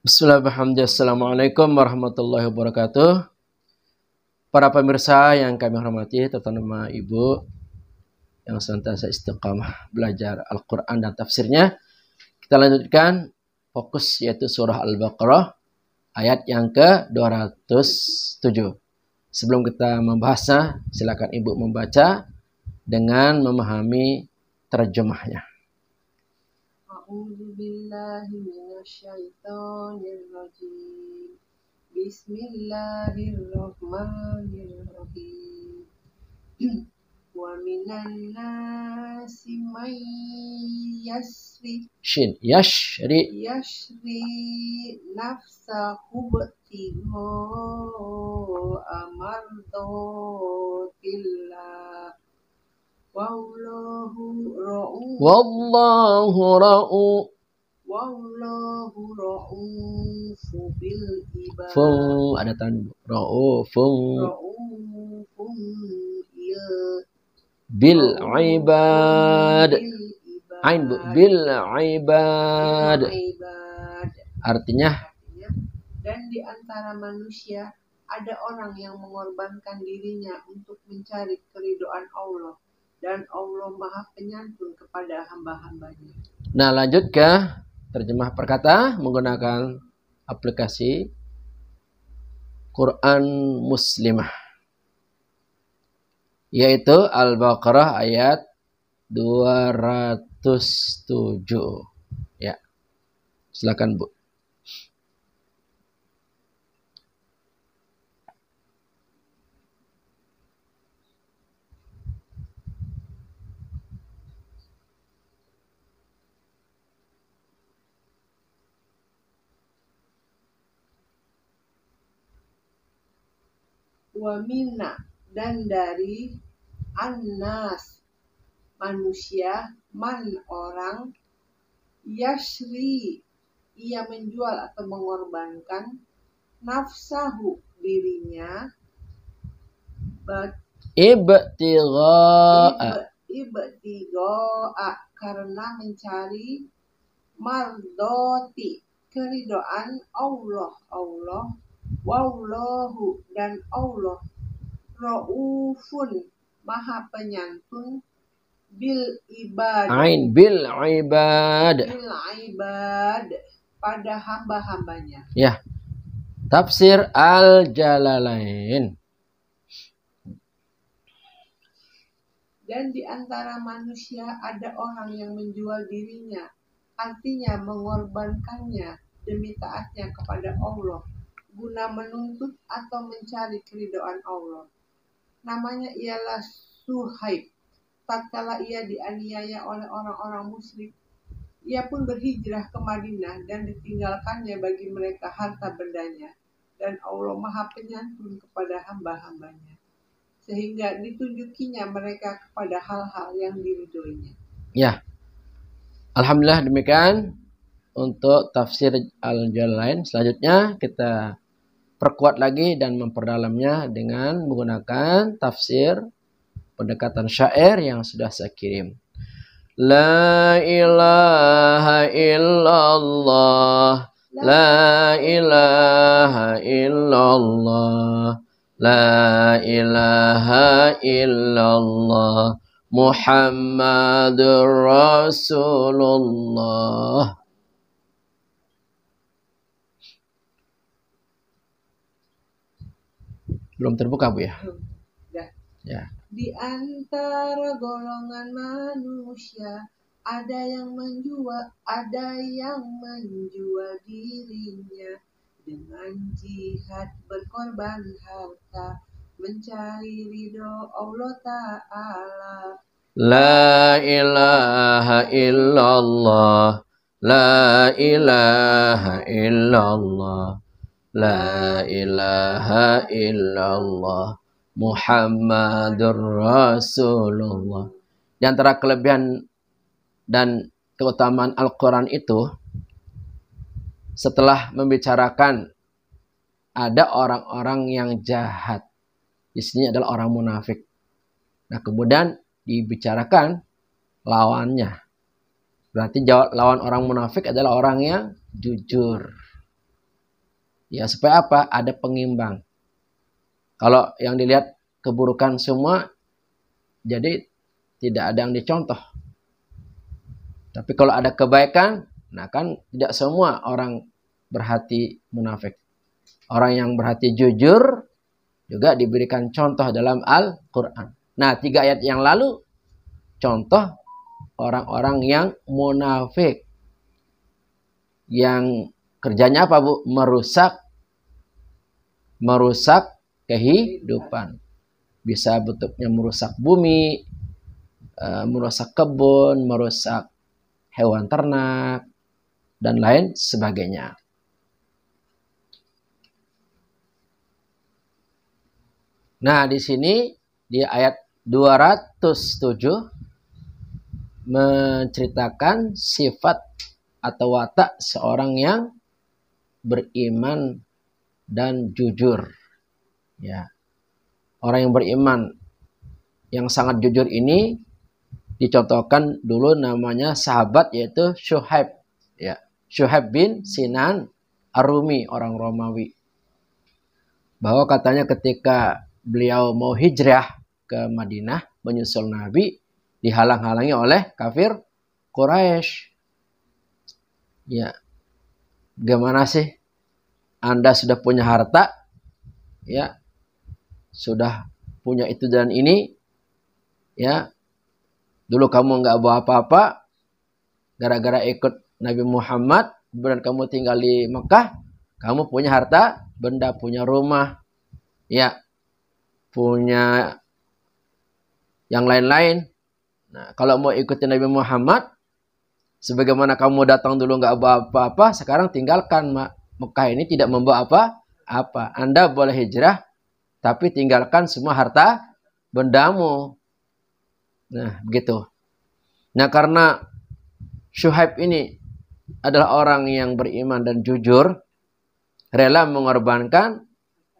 Bismillahirrahmanirrahim. Assalamualaikum warahmatullahi wabarakatuh. Para pemirsa yang kami hormati, terutama Ibu yang senantiasa istiqamah belajar Al-Quran dan tafsirnya. Kita lanjutkan fokus yaitu surah Al-Baqarah ayat yang ke-207. Sebelum kita membahasnya, silakan Ibu membaca dengan memahami terjemahnya. A'udzu billahi minasyaitonir rajim. Bismillahirrahmanirrahim. Wa minan nasi may yashri nafsahu btigha amardatillah. Wallahu ra'ufu bil ibad. Ada tanda ra'ufun bil ibad. Ain bil ibad. Artinya, dan di antara manusia ada orang yang mengorbankan dirinya untuk mencari keridhaan Allah. Dan Allah Maha Penyantun kepada hamba-hambanya. Nah, lanjut ke terjemah perkata menggunakan aplikasi Quran Muslimah, yaitu Al-Baqarah ayat 207. Ya, silakan Bu. Wa minna, dan dari annas manusia, man orang, yashri ia menjual atau mengorbankan, nafsahu dirinya, ibtigha'a karena mencari, mardoti keridhaan Allah. Wallahu dan Allah Ra'ufun Maha Penyantun bil ibad. Ain bil ibad. Pada hamba-hambanya. Ya. Tafsir Al-Jalalain. Dan di antara manusia ada orang yang menjual dirinya, artinya mengorbankannya demi taatnya kepada Allah, guna menuntut atau mencari keridhaan Allah. Namanya ialah Suhaib. Tatkala ia dianiaya oleh orang-orang musyrik, ia pun berhijrah ke Madinah dan ditinggalkannya bagi mereka harta bendanya. Dan Allah Maha Penyantun kepada hamba-hambanya, sehingga ditunjukinya mereka kepada hal-hal yang diridhoinya. Ya, alhamdulillah demikian untuk tafsir Al-Jalalain. Selanjutnya kita perkuat lagi dan memperdalamnya dengan menggunakan tafsir pendekatan syair yang sudah saya kirim. La ilaha illallah, la ilaha illallah, la ilaha illallah, Muhammadur Rasulullah. Belum terbuka, Bu ya? Ya. Di antara golongan manusia ada yang menjual dirinya dengan jihad, berkorban harta, mencari ridho Allah Ta'ala. La ilaha illallah, la ilaha illallah, la ilaha illallah, Muhammadur Rasulullah. Di antara kelebihan dan keutamaan Al-Quran itu, setelah membicarakan ada orang-orang yang jahat, di sini adalah orang munafik. Nah, kemudian dibicarakan lawannya. Berarti lawan orang munafik adalah orang yang jujur. Ya, supaya apa? Ada pengimbang. Kalau yang dilihat keburukan semua, jadi tidak ada yang dicontoh. Tapi kalau ada kebaikan, nah kan tidak semua orang berhati munafik. Orang yang berhati jujur juga diberikan contoh dalam Al-Quran. Nah, 3 ayat yang lalu, contoh orang-orang yang munafik. Yang kerjanya apa, Bu? Merusak kehidupan. Bisa bentuknya merusak bumi, merusak kebun, merusak hewan ternak, dan lain sebagainya. Nah, di sini di ayat 207 menceritakan sifat atau watak seorang yang beriman dan jujur. Ya. Orang yang beriman yang sangat jujur ini dicontohkan dulu namanya sahabat, yaitu Syuhaib. Ya. Syuhaib bin Sinan Ar-Rumi, orang Romawi. Bahwa katanya ketika beliau mau hijrah ke Madinah menyusul Nabi, dihalang-halangi oleh kafir Quraisy. Ya, gimana sih? Anda sudah punya harta, ya, sudah punya itu dan ini, ya. Dulu kamu nggak bawa apa-apa, gara-gara ikut Nabi Muhammad, kemudian kamu tinggal di Mekah, kamu punya harta, benda, punya rumah, ya, punya yang lain-lain. Nah, kalau mau ikutin Nabi Muhammad, sebagaimana kamu datang dulu nggak bawa apa-apa, sekarang tinggalkan Mekah ini tidak membawa apa-apa. Anda boleh hijrah, tapi tinggalkan semua harta bendamu. Nah, begitu. Nah, karena Syuhaib ini adalah orang yang beriman dan jujur, rela mengorbankan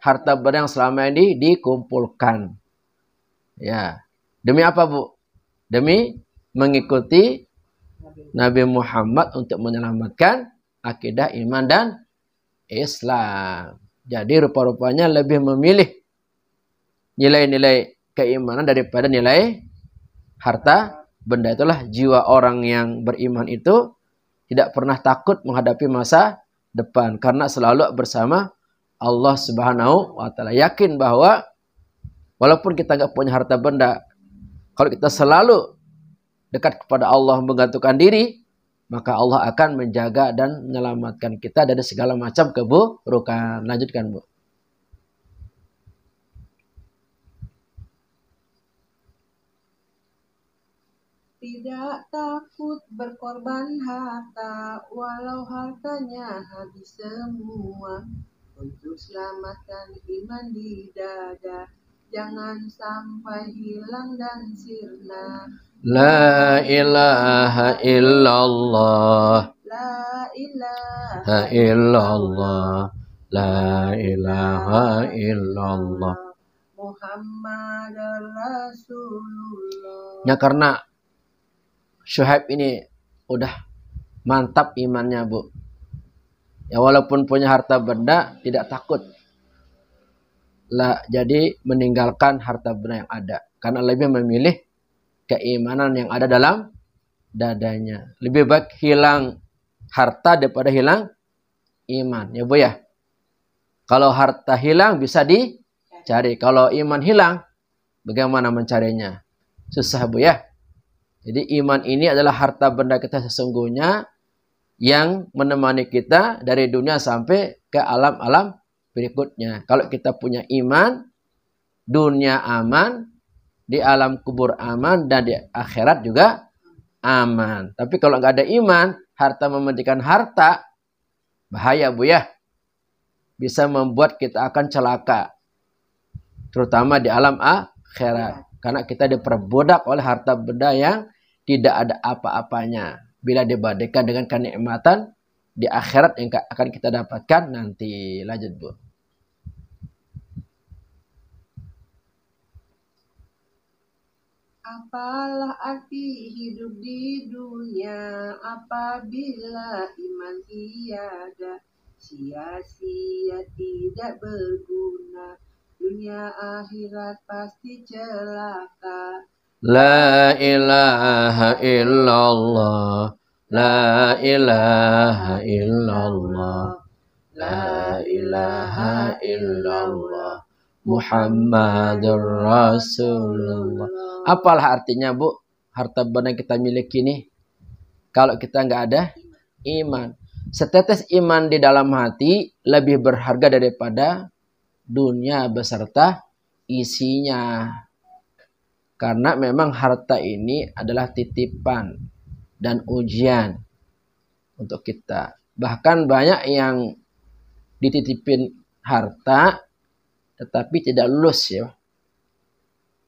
harta benda yang selama ini dikumpulkan. Ya, demi apa, Bu? Demi mengikuti Nabi Muhammad untuk menyelamatkan akidah iman dan Islam. Jadi rupa-rupanya lebih memilih nilai-nilai keimanan daripada nilai harta benda. Itulah jiwa orang yang beriman itu tidak pernah takut menghadapi masa depan karena selalu bersama Allah Subhanahu wa taala. Yakin bahwa walaupun kita nggak punya harta benda, kalau kita selalu dekat kepada Allah, menggantungkan diri, maka Allah akan menjaga dan menyelamatkan kita dari segala macam keburukan. Lanjutkan, Bu. Tidak takut berkorban harta, walau hartanya habis semua, untuk selamatkan iman di dada, jangan sampai hilang dan sirna. La ilaha illallah. La La illallah. La ilaha illallah. Muhammad Rasulullah. Ya, karena Syuhaib ini udah mantap imannya, Bu. Ya, walaupun punya harta benda tidak takut. Lah, jadi meninggalkan harta benda yang ada karena lebih memilih keimanan yang ada dalam dadanya. Lebih baik hilang harta daripada hilang iman, ya, Bu ya. Kalau harta hilang bisa dicari. Kalau iman hilang, bagaimana mencarinya? Susah, Bu ya. Jadi iman ini adalah harta benda kita sesungguhnya yang menemani kita dari dunia sampai ke alam-alam berikutnya. Kalau kita punya iman, dunia aman, di alam kubur aman, dan di akhirat juga aman. Tapi kalau nggak ada iman, harta mementingkan harta, bahaya, Bu ya. Bisa membuat kita akan celaka. Terutama di alam akhirat. Karena kita diperbudak oleh harta benda yang tidak ada apa-apanya. Bila dibandingkan dengan kenikmatan di akhirat yang akan kita dapatkan nanti. Lanjut, Bu. Apalah arti hidup di dunia apabila iman tiada? sia-sia tidak berguna, dunia akhirat pasti celaka. La ilaha illallah, la ilaha illallah, la ilaha illallah, Muhammadur Rasulullah. Apalah artinya, Bu? Harta benda yang kita miliki ini, kalau kita nggak ada iman. Setetes iman di dalam hati lebih berharga daripada dunia beserta isinya. Karena memang harta ini adalah titipan dan ujian untuk kita. Bahkan banyak yang dititipin harta tetapi tidak lulus ya.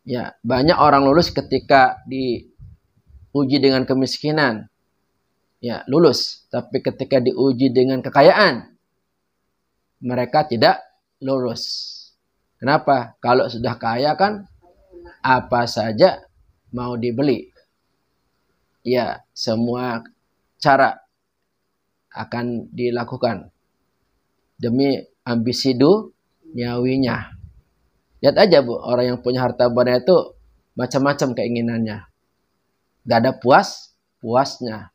Ya, banyak orang lulus ketika diuji dengan kemiskinan. Ya, lulus. Tapi ketika diuji dengan kekayaan, mereka tidak lulus. Kenapa? Kalau sudah kaya kan apa saja mau dibeli. Ya, semua cara akan dilakukan demi ambisi duniawinya. Lihat aja, Bu, orang yang punya harta benda itu macam-macam keinginannya. Gak ada puasnya.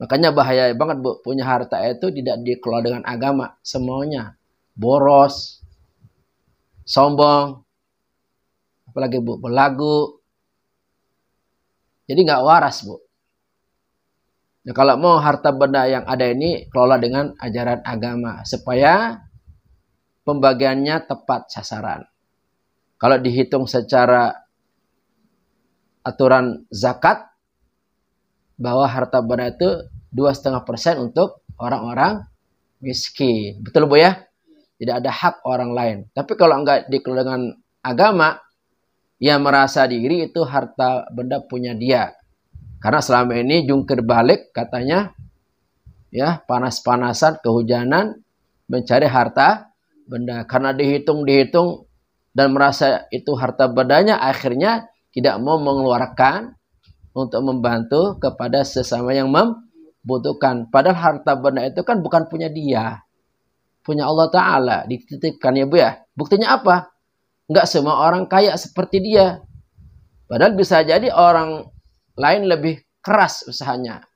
Makanya bahaya banget, Bu, punya harta itu tidak dikelola dengan agama. Semuanya boros, sombong, apalagi, Bu, belagu. Jadi nggak waras, Bu. Nah, kalau mau harta benda yang ada ini kelola dengan ajaran agama supaya pembagiannya tepat sasaran. Kalau dihitung secara aturan zakat, bahwa harta benda itu 2,5% untuk orang-orang miskin. Betul, Bu ya? Tidak ada hak orang lain. Tapi kalau nggak dikelola dengan agama, ia merasa diri itu harta benda punya dia. Karena selama ini jungkir balik katanya, ya, panas-panasan, kehujanan, mencari harta benda. Karena dihitung dan merasa itu harta bendanya, akhirnya tidak mau mengeluarkan untuk membantu kepada sesama yang membutuhkan. Padahal harta benda itu kan bukan punya dia, punya Allah Ta'ala, dititipkan ya, Bu ya. Buktinya apa? Enggak semua orang kaya seperti dia. Padahal bisa jadi orang lain lebih keras usahanya.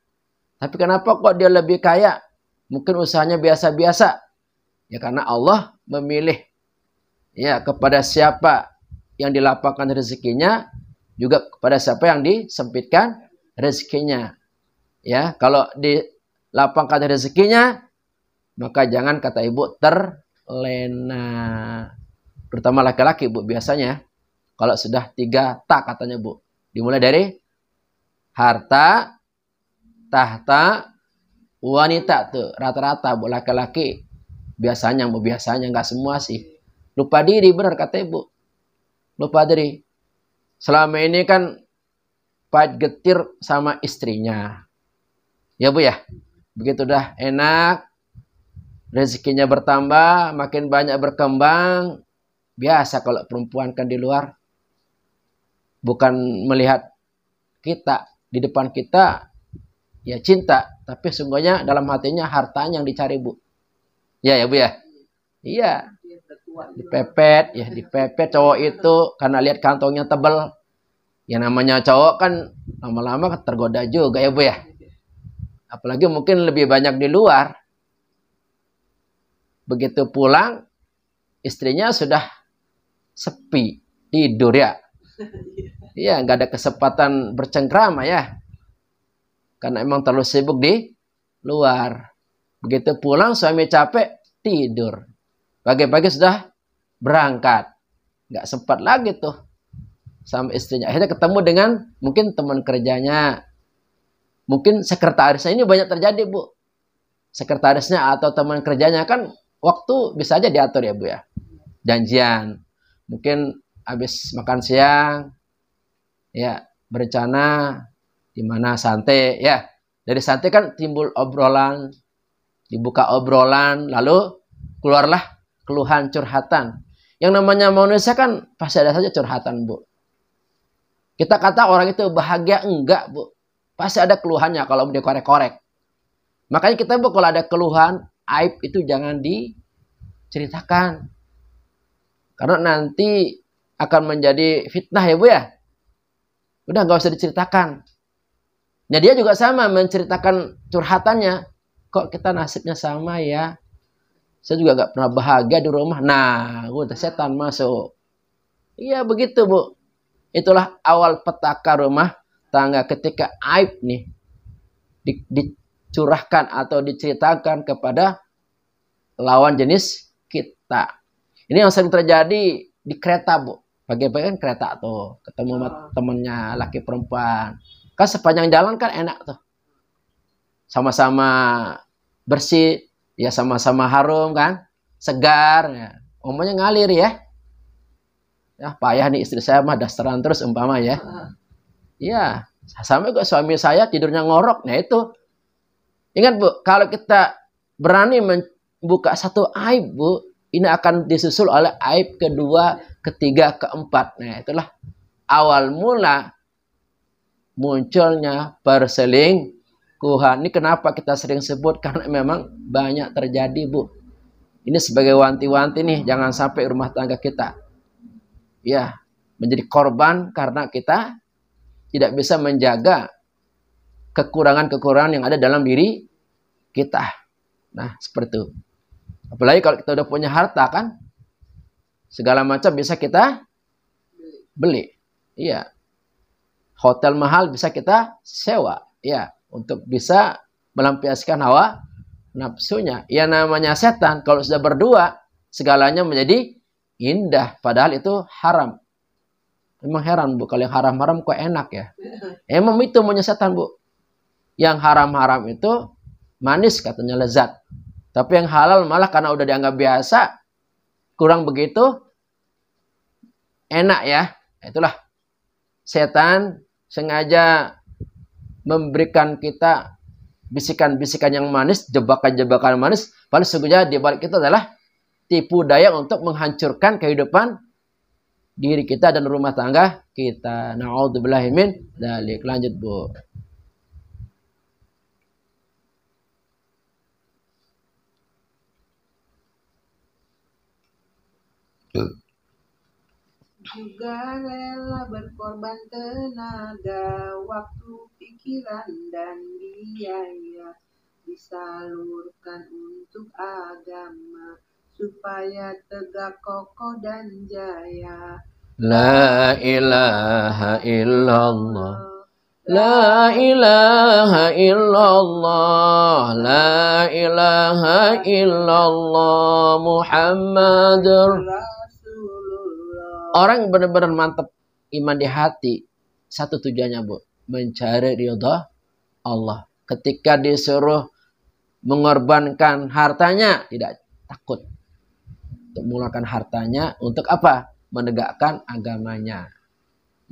Tapi kenapa kok dia lebih kaya? Mungkin usahanya biasa-biasa. Ya karena Allah memilih ya kepada siapa yang dilapangkan rezekinya, juga kepada siapa yang disempitkan rezekinya. Ya, kalau dilapangkan rezekinya, maka jangan, kata Ibu, terlena. Terutama laki-laki, Bu, biasanya kalau sudah 3 tak katanya, Bu. Dimulai dari harta, tahta, wanita tuh. Rata-rata, Bu, laki-laki biasanya, Bu, biasanya nggak semua sih. Lupa diri, benar kata Ibu. Lupa diri. Selama ini kan pahit getir sama istrinya. Ya, Bu ya. Begitu dah enak, rezekinya bertambah, makin banyak berkembang. Biasa kalau perempuan kan di luar bukan melihat kita, di depan kita ya cinta, tapi sungguhnya dalam hatinya hartanya yang dicari, Bu. Ya, ya, Bu ya. Iya. Dipepet, ya dipepet cowok itu karena lihat kantongnya tebal. Ya namanya cowok kan lama-lama tergoda juga ya, Bu ya. Apalagi mungkin lebih banyak di luar. Begitu pulang, istrinya sudah sepi, tidur ya. Iya, nggak ada kesempatan bercengkrama ya. Karena emang terlalu sibuk di luar. Begitu pulang, suami capek, tidur. Pagi-pagi sudah berangkat. Nggak sempat lagi tuh sama istrinya. Akhirnya ketemu dengan mungkin teman kerjanya. Mungkin sekretarisnya. Ini banyak terjadi, Bu. Sekretarisnya atau teman kerjanya kan waktu bisa aja diatur ya, Bu ya. Janjian. Mungkin habis makan siang, ya berencana di mana santai, ya. Dari santai kan timbul obrolan, dibuka obrolan, lalu keluarlah keluhan, curhatan. Yang namanya manusia kan pasti ada saja curhatan, Bu. Kita kata orang itu bahagia, enggak, Bu. Pasti ada keluhannya kalau dikorek-korek. Makanya kita, Bu, kalau ada keluhan, aib itu jangan diceritakan. Karena nanti akan menjadi fitnah ya Bu ya. Udah nggak usah diceritakan. Nah dia juga sama menceritakan curhatannya. Kok kita nasibnya sama ya? Saya juga nggak pernah bahagia di rumah. Nah, udah setan masuk. Iya begitu Bu. Itulah awal petaka rumah tangga ketika aib nih dicurahkan atau diceritakan kepada lawan jenis kita. Ini yang sering terjadi di kereta Bu. Pagi-pagi kan kereta tuh ketemu sama temennya laki perempuan. Kan sepanjang jalan kan enak tuh. Sama-sama bersih, ya sama-sama harum kan, segar. Ya. Omongnya ngalir ya. Ya payah nih istri saya mah dasteran terus umpama ya. Iya, sama juga suami saya tidurnya ngorok. Nah itu. Ingat Bu, kalau kita berani membuka satu aib Bu, ini akan disusul oleh aib kedua, ketiga, keempat. Nah itulah awal mula munculnya perselingkuhan. Ini kenapa kita sering sebut? Karena memang banyak terjadi Bu. Ini sebagai wanti-wanti nih, jangan sampai rumah tangga kita ya menjadi korban karena kita tidak bisa menjaga kekurangan-kekurangan yang ada dalam diri kita. Nah, seperti itu. Apalagi kalau kita udah punya harta kan, segala macam bisa kita beli. Iya. Hotel mahal bisa kita sewa. Ya, untuk bisa melampiaskan hawa nafsunya. Ya namanya setan, kalau sudah berdua, segalanya menjadi indah. Padahal itu haram. Emang heran Bu, kalau yang haram-haram kok enak ya. Emang itu maunya setan Bu. Yang haram-haram itu manis katanya lezat. Tapi yang halal malah karena udah dianggap biasa, kurang begitu enak ya. Itulah setan sengaja memberikan kita bisikan-bisikan yang manis, jebakan-jebakan manis. Padahal sesungguhnya di balik itu adalah tipu daya untuk menghancurkan kehidupan diri kita dan rumah tangga kita. Na'udzubillahi min dzalik. Lanjut Bu. Juga rela berkorban tenaga, waktu, pikiran, dan biaya disalurkan untuk agama supaya tegak kokoh dan jaya. La ilaha illallah, la ilaha illallah, la ilaha illallah Muhammadur Rasulullah. Orang yang benar-benar mantap iman di hati, satu tujuannya Bu, mencari ridha Allah. Ketika disuruh mengorbankan hartanya, tidak takut untuk mengeluarkan hartanya untuk apa? Menegakkan agamanya,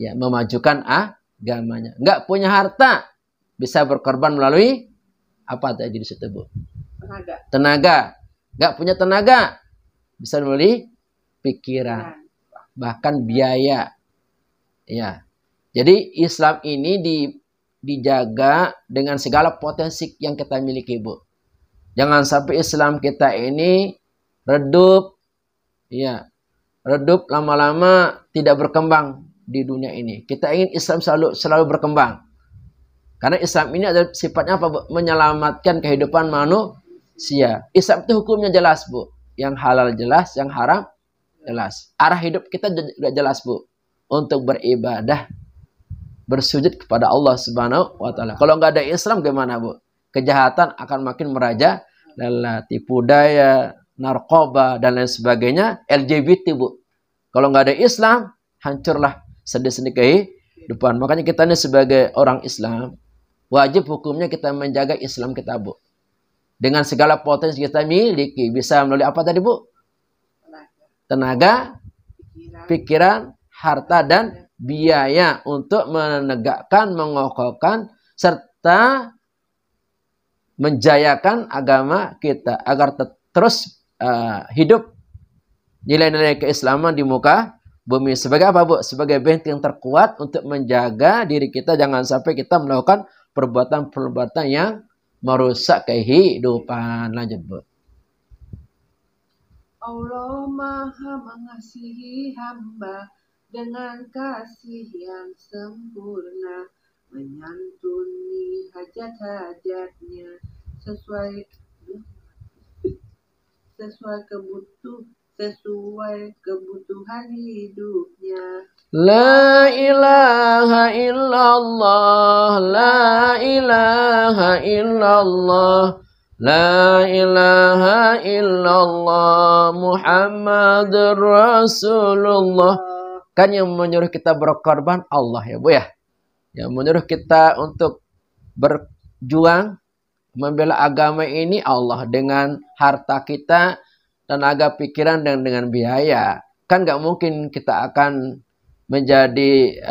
ya, memajukan agamanya. Enggak punya harta, bisa berkorban melalui apa tadi di situ Bu? Tenaga. Enggak punya tenaga, bisa melalui pikiran, bahkan biaya. Ya. Jadi Islam ini dijaga dengan segala potensi yang kita miliki Bu. Jangan sampai Islam kita ini redup, ya, redup lama-lama tidak berkembang di dunia ini. Kita ingin Islam selalu berkembang. Karena Islam ini adalah sifatnya apa Bu? Menyelamatkan kehidupan manusia. Islam itu hukumnya jelas Bu. Yang halal jelas, yang haram jelas. Arah hidup kita juga jelas Bu. Untuk beribadah, bersujud kepada Allah Subhanahu wa taala. Kalau nggak ada Islam gimana Bu? Kejahatan akan makin merajalela, tipu daya, narkoba dan lain sebagainya, LGBT Bu. Kalau nggak ada Islam, hancurlah sendi-sendi kehidupan. Makanya kita ini sebagai orang Islam, wajib hukumnya kita menjaga Islam kita Bu. Dengan segala potensi kita miliki, bisa melalui apa tadi Bu? Tenaga, pikiran, harta dan biaya untuk menegakkan, mengokohkan serta menjayakan agama kita agar terus hidup nilai-nilai keislaman di muka bumi. Sebagai apa Bu? Sebagai benteng terkuat untuk menjaga diri kita, jangan sampai kita melakukan perbuatan-perbuatan yang merusak kehidupan. Lanjut Bu. Allah Maha mengasihi hamba dengan kasih yang sempurna, menyantuni hajat-hajatnya sesuai kebutuhan hidupnya. La ilaha illallah, la ilaha illallah, la ilaha illallah, Muhammadur Rasulullah. Kan yang menyuruh kita berkorban Allah ya Bu ya. Yang menyuruh kita untuk berjuang membela agama ini Allah dengan harta kita, tenaga pikiran dan dengan biaya. Kan nggak mungkin kita akan menjadi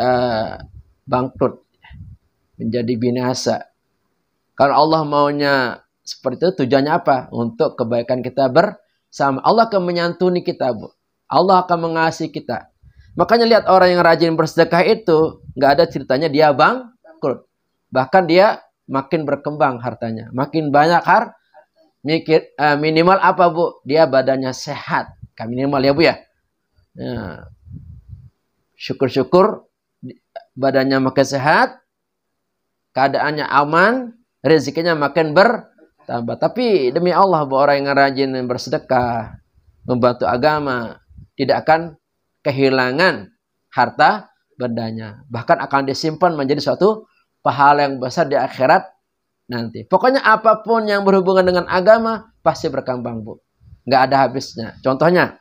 bangkrut, menjadi binasa. Kalau Allah maunya seperti itu, tujuannya apa? Untuk kebaikan kita bersama. Allah akan menyantuni kita, Bu. Allah akan mengasihi kita. Makanya lihat orang yang rajin bersedekah itu, nggak ada ceritanya dia bangkrut. Bahkan dia makin berkembang hartanya, makin banyak minimal apa Bu? Dia badannya sehat, kan minimal ya Bu ya. Nah, syukur-syukur badannya makin sehat, keadaannya aman, rezekinya makin bertambah. Tapi demi Allah Bu, orang yang rajin bersedekah, membantu agama, tidak akan kehilangan harta bendanya. Bahkan akan disimpan menjadi suatu pahala yang besar di akhirat nanti. Pokoknya apapun yang berhubungan dengan agama pasti berkembang Bu. Nggak ada habisnya. Contohnya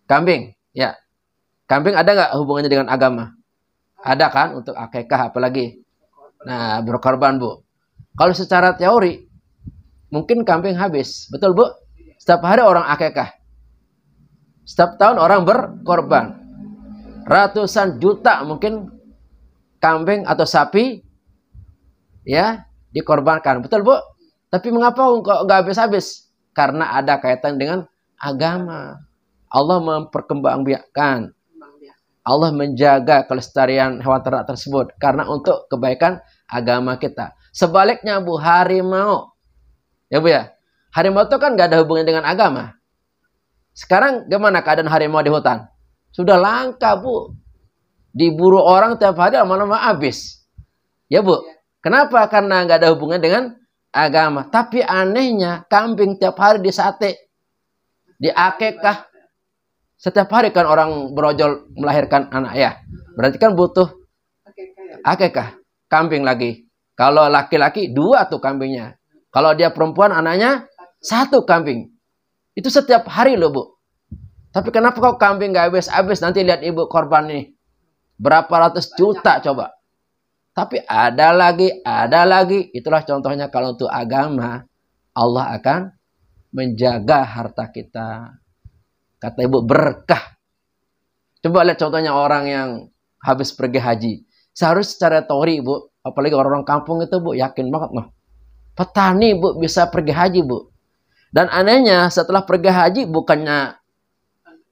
kambing. Ya, kambing ada nggak hubungannya dengan agama? Ada kan untuk akikah apalagi. Nah berkorban Bu. Kalau secara teori mungkin kambing habis. Betul Bu? Setiap hari orang akikah. Setiap tahun orang berkorban. Ratusan juta mungkin kambing atau sapi ya dikorbankan. Betul Bu? Tapi mengapa kok nggak habis-habis? Karena ada kaitan dengan agama. Allah memperkembangbiakkan. Allah menjaga kelestarian hewan ternak tersebut karena untuk kebaikan agama kita. Sebaliknya Bu, harimau. Ya Bu ya. Harimau itu kan nggak ada hubungannya dengan agama. Sekarang gimana keadaan harimau di hutan? Sudah langka Bu. Diburu orang tiap hari lama-lama habis. Ya Bu. Kenapa? Karena nggak ada hubungan dengan agama. Tapi anehnya kambing tiap hari disate. Di akikah. Setiap hari kan orang berojol melahirkan anak ya. Berarti kan butuh akikah. Kambing lagi. Kalau laki-laki 2 tuh kambingnya. Kalau dia perempuan anaknya 1 kambing. Itu setiap hari loh Bu. Tapi kenapa kok kambing nggak habis-habis? Nanti lihat ibu korban nih. Berapa ratus juta coba. Tapi ada lagi. Itulah contohnya kalau untuk agama. Allah akan menjaga harta kita. Kata ibu berkah. Coba lihat contohnya orang yang habis pergi haji. Seharusnya secara teori Bu. Apalagi orang-orang kampung itu Bu. Yakin banget loh. Petani Bu bisa pergi haji Bu. Dan anehnya setelah pergi haji bukannya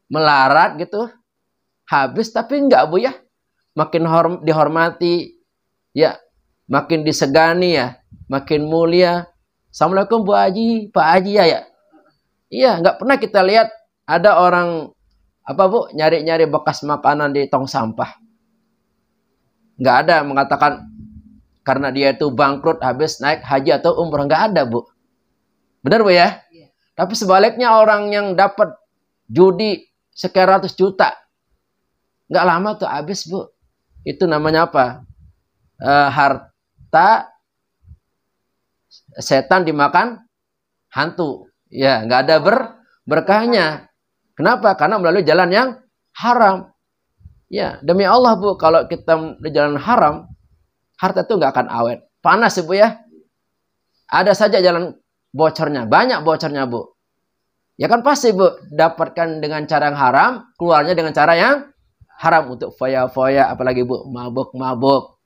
melarat gitu. Habis tapi enggak Bu ya. Makin dihormati. Ya. Makin disegani ya. Makin mulia. Assalamualaikum Bu Haji. Pak Haji ya. Iya. Enggak pernah kita lihat. Ada orang. Apa Bu. Nyari-nyari bekas makanan di tong sampah. Enggak ada mengatakan. Karena dia itu bangkrut habis naik haji atau umroh. Enggak ada Bu. Benar Bu ya? Yeah. Tapi sebaliknya orang yang dapat judi sekian ratus juta. Enggak lama tuh habis Bu. Itu namanya apa? Harta setan dimakan hantu. Ya, enggak ada berkahnya. Kenapa? Karena melalui jalan yang haram. Ya, demi Allah Bu, kalau kita di jalan haram, harta itu nggak akan awet. Panas Bu ya. Ada saja jalan bocornya. Banyak bocornya Bu. Ya kan pasti Bu. Dapatkan dengan cara yang haram. Keluarnya dengan cara yang haram. Untuk foya-foya. Apalagi Bu. Mabuk-mabuk.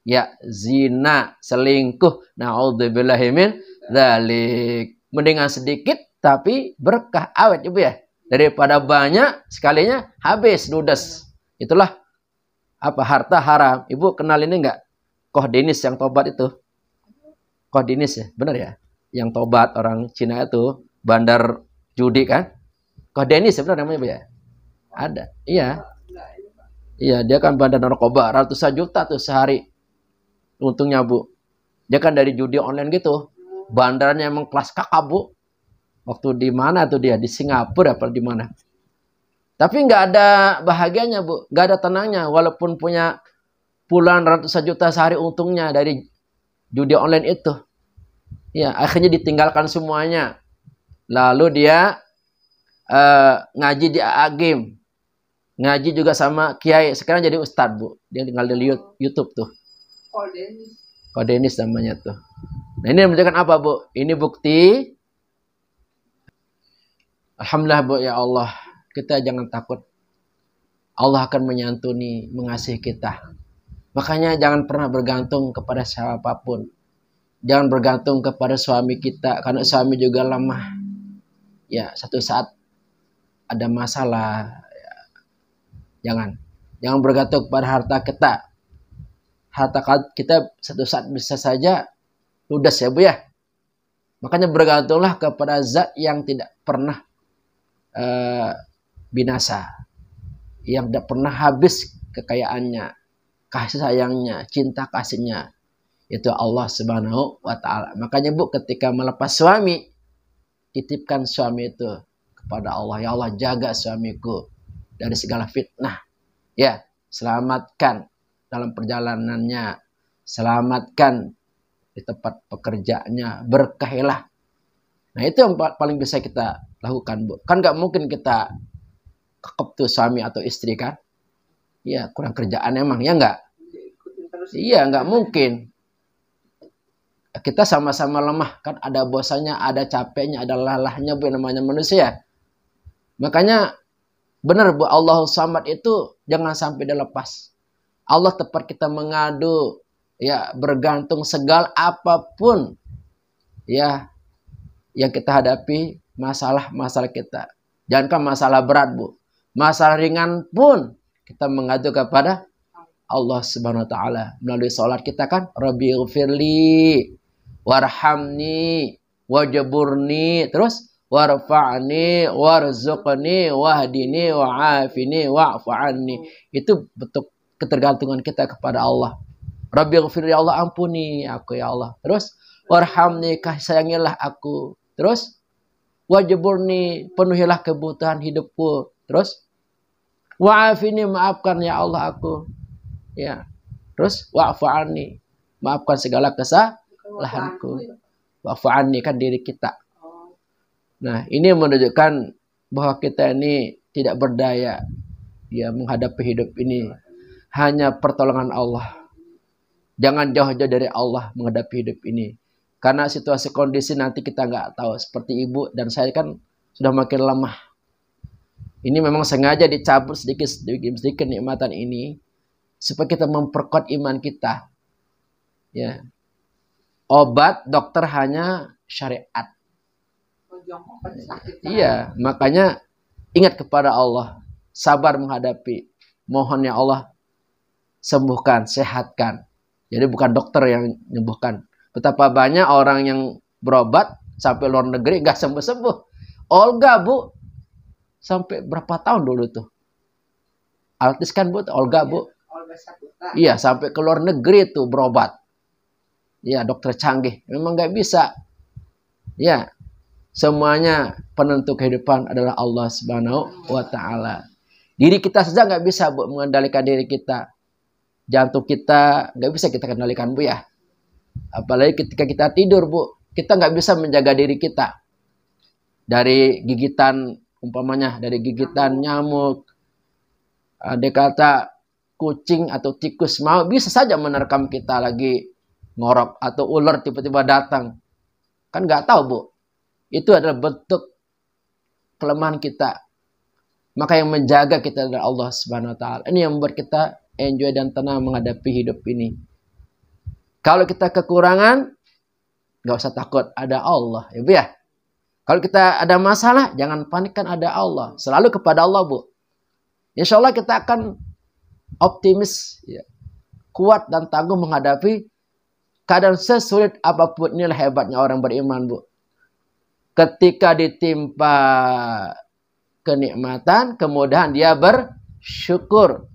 Ya. Zina. Selingkuh. Na'udzubillahi min dzalik. Mendingan sedikit. Tapi berkah awet Ibu ya. Daripada banyak. Sekalinya habis. Ludes. Itulah. Apa? Harta haram. Ibu kenal ini enggak? Koh Denis yang tobat itu. Koh Denis ya, benar ya? Yang tobat orang Cina itu, bandar judi kan? Denis sebenarnya namanya Bu ya. Ada. Iya. Iya, dia kan bandar narkoba ratusan juta tuh sehari. Untungnya Bu. Dia kan dari judi online gitu. Bandarnya emang kelas kakak Bu. Waktu di mana tuh dia? Di Singapura apa di mana? Tapi nggak ada bahagianya Bu. Nggak ada tenangnya. Walaupun punya puluhan ratusan juta sehari untungnya dari judi online itu. Ya, akhirnya ditinggalkan semuanya. Lalu dia ngaji di AA Game. Ngaji juga sama Kiai. Sekarang jadi Ustadz Bu. Dia tinggal di YouTube tuh. Denis namanya tuh. Nah ini menunjukkan apa Bu? Ini bukti. Alhamdulillah Bu ya Allah. Kita jangan takut. Allah akan menyantuni, mengasihi kita. Makanya jangan pernah bergantung kepada siapapun. Jangan bergantung kepada suami kita. Karena suami juga lemah. Ya satu saat ada masalah. Ya. Jangan bergantung kepada harta kita. Harta kita satu saat bisa saja ludas ya Bu ya. Makanya bergantunglah kepada zat yang tidak pernah binasa. Yang tidak pernah habis kekayaannya, kasih sayangnya, cinta kasihnya. Itu Allah Subhanahu wa Ta'ala. Makanya Bu ketika melepas suami, titipkan suami itu kepada Allah. Ya Allah jaga suamiku dari segala fitnah. Ya, selamatkan dalam perjalanannya, selamatkan di tempat pekerjaannya, berkahilah. Nah itu yang paling bisa kita lakukan Bu. Kan nggak mungkin kita kekep tuh suami atau istri kan? Ya kurang kerjaan emang ya nggak? Iya nggak mungkin. Kita sama-sama lemah kan, ada bosannya, ada capeknya, ada lelahnya Bu, namanya manusia. Makanya benar Bu, Allah Samad itu jangan sampai dilepas. Allah tempat kita mengadu, ya bergantung segala apapun ya yang kita hadapi, masalah-masalah kita. Jangankan masalah berat Bu, masalah ringan pun kita mengadu kepada Allah Subhanahu wa Ta'ala melalui salat kita kan, Rabbighfirli warhamni wajburni, terus warfa'ni warzuqni wahdini wa'afini wa'fu anni. Itu bentuk ketergantungan kita kepada Allah. Rabbighfir ya Allah, ampuni aku ya Allah. Terus warhamni, kasih sayangilah aku. Terus wajburni, penuhilah kebutuhan hidupku. Terus wa'afini, maafkan ya Allah aku. Ya. Terus wa'fu anni, maafkan segala kesalahanku. Wa'fu anni kan diri kita. Nah, ini menunjukkan bahwa kita ini tidak berdaya ya menghadapi hidup ini. Hanya pertolongan Allah. Jangan jauh-jauh dari Allah menghadapi hidup ini. Karena situasi kondisi nanti kita nggak tahu. Seperti ibu dan saya kan sudah makin lemah. Ini memang sengaja dicabut sedikit nikmatan ini supaya kita memperkuat iman kita. Ya. Obat dokter hanya syariat. Iya, makanya ingat kepada Allah, sabar menghadapi. Mohon ya Allah sembuhkan, sehatkan. Jadi bukan dokter yang menyembuhkan. Betapa banyak orang yang berobat sampai luar negeri nggak sembuh-sembuh. Olga Bu, sampai berapa tahun dulu tuh? Artis kan Bu, Olga Bu. Iya, sampai ke luar negeri tuh berobat. Iya, dokter canggih. Memang nggak bisa. Ya, semuanya penentu kehidupan adalah Allah Subhanahu wa Ta'ala. Diri kita saja nggak bisa Bu mengendalikan diri kita. Jantung kita nggak bisa kita kendalikan Bu ya. Apalagi ketika kita tidur Bu, kita nggak bisa menjaga diri kita dari gigitan, umpamanya dari gigitan nyamuk, ada kata kucing atau tikus mau bisa saja menerkam kita lagi ngorok, atau ular tiba-tiba datang, kan nggak tahu Bu. Itu adalah bentuk kelemahan kita. Maka yang menjaga kita adalah Allah Subhanahu wa Ta'ala. Ini yang membuat kita enjoy dan tenang menghadapi hidup ini. Kalau kita kekurangan, nggak usah takut, ada Allah ya Bu ya. Kalau kita ada masalah, jangan panik, kan ada Allah. Selalu kepada Allah Bu. Insya Allah kita akan optimis, ya, kuat dan tangguh menghadapi keadaan sesulit apapun. Inilah hebatnya orang beriman Bu. Ketika ditimpa kenikmatan, kemudahan dia bersyukur.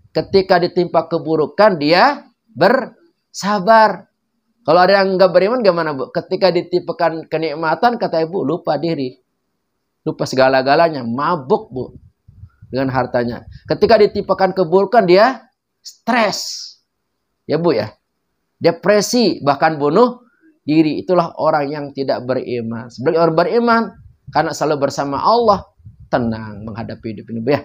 Ketika ditimpa keburukan dia bersabar. Kalau ada yang nggak beriman gimana, Bu? Ketika ditimpakan kenikmatan, kata Ibu, lupa diri. Lupa segala-galanya. Mabuk, Bu. Dengan hartanya. Ketika ditimpakan keburukan, dia stres. Ya, Bu ya. Depresi, bahkan bunuh diri. Itulah orang yang tidak beriman. Sebagai orang beriman, karena selalu bersama Allah, tenang menghadapi hidup ini, Bu ya.